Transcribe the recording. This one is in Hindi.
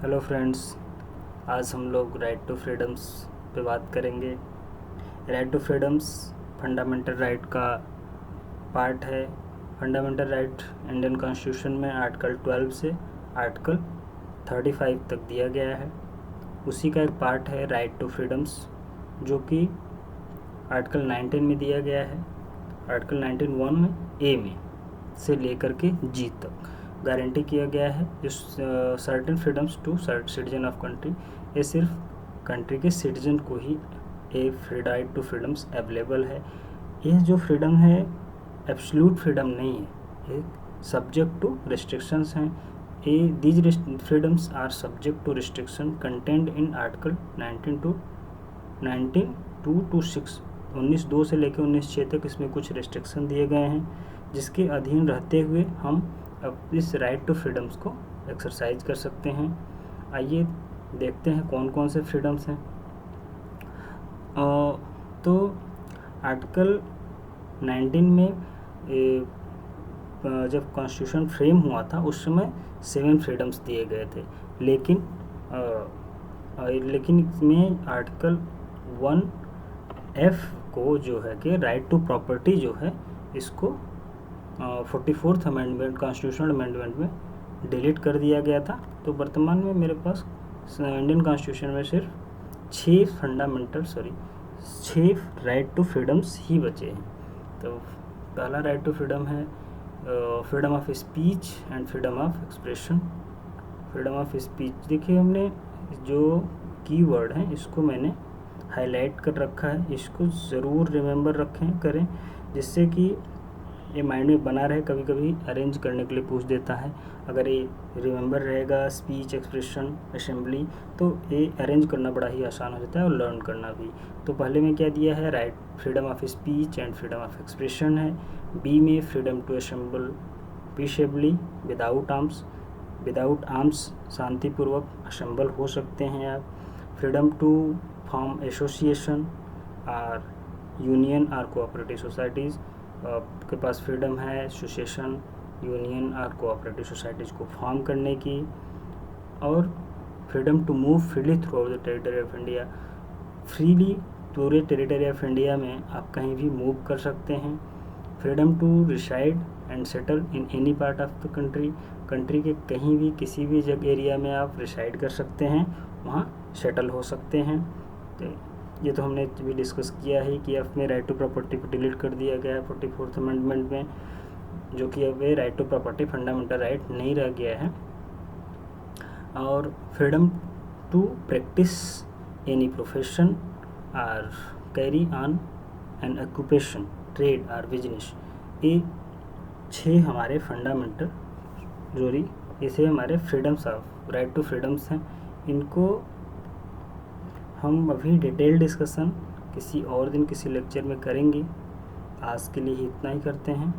हेलो फ्रेंड्स, आज हम लोग राइट टू फ्रीडम्स पे बात करेंगे। Right to freedoms fundamental right का पार्ट है। फंडामेंटल राइट इंडियन कॉन्स्टिट्यूशन में आर्टिकल 12 से आर्टिकल 35 तक दिया गया है। उसी का एक पार्ट है राइट टू फ्रीडम्स, जो कि आर्टिकल 19 में दिया गया है। आर्टिकल 19(1) में ए में से लेकर के जी तक गारंटी किया गया है जिस certain freedoms to citizen of country. ये सिर्फ कंट्री के सिटीजन को ही a right to freedoms available है। ये जो फ्रीडम है एब्सोल्यूट फ्रीडम नहीं है, ये सब्जेक्ट टू रिस्ट्रिक्शंस हैं। A these freedoms are subject to restriction content in article 19(2) to 6 19(2) से लेकर 19(6) तक इसमें कुछ रिस्ट्रिक्शन दिए गए हैं, जिसके अधीन रहते हुए हम अब इस राइट टू फ्रीडम्स को एक्सरसाइज कर सकते हैं। आइए देखते हैं कौन कौन से फ्रीडम्स हैं। तो आर्टिकल 19 में जब कॉन्स्टिट्यूशन फ्रेम हुआ था उस समय 7 फ्रीडम्स दिए गए थे, लेकिन इसमें आर्टिकल 1(f) को जो है कि राइट टू प्रॉपर्टी जो है इसको 44th अमेंडमेंट कॉन्स्टिट्यूशनल अमेंडमेंट में डिलीट कर दिया गया था। तो वर्तमान में मेरे पास इंडियन कॉन्स्टिट्यूशन में सिर्फ 6 राइट टू फ्रीडम्स ही बचे हैं। तो पहला राइट टू फ्रीडम है freedom of speech and freedom of expression. Freedom of speech देखिए, हमने जो कीवर्ड हैं इसको मैंने हाईलाइट कर रखा है, इसको ज़रूर रिमेंबर करें, जिससे कि ये माइंड में बना रहे। कभी कभी अरेंज करने के लिए पूछ देता है, अगर ये रिमेंबर रहेगा स्पीच, एक्सप्रेशन, असेंबली, तो ये अरेंज करना बड़ा ही आसान हो जाता है और लर्न करना भी। तो पहले में क्या दिया है, right freedom of speech and freedom of expression है। बी में freedom to assemble peacefully without arms, शांतिपूर्वक असेंबल हो सकते हैं आप। फ्रीडम टू फॉर्म एसोसिएशन और यूनियन और कोऑपरेटिव सोसाइटीज़, आपके पास फ्रीडम है एसोसिएशन, यूनियन और कोऑपरेटिव सोसाइटीज़ को फॉर्म करने की। और freedom to move freely through the territory of India, freely पूरे टेरिटरी ऑफ इंडिया में आप कहीं भी मूव कर सकते हैं। Freedom to reside and settle in any part of the country के कहीं भी किसी भी जगह एरिया में आप रिसाइड कर सकते हैं, वहाँ सेटल हो सकते हैं। तो ये तो हमने भी डिस्कस किया है कि एफ में राइट टू प्रॉपर्टी को डिलीट कर दिया गया है 44th अमेंडमेंट में, जो कि अब ये right to property fundamental right नहीं रह गया है। और freedom to practice any profession और carry on an occupation, trade और बिजनेस, ये 6 हमारे फंडामेंटल इसे हमारे freedoms of right to freedoms हैं। इनको हम अभी डिटेल डिस्कशन किसी और दिन किसी लेक्चर में करेंगे। आज के लिए इतना ही करते हैं।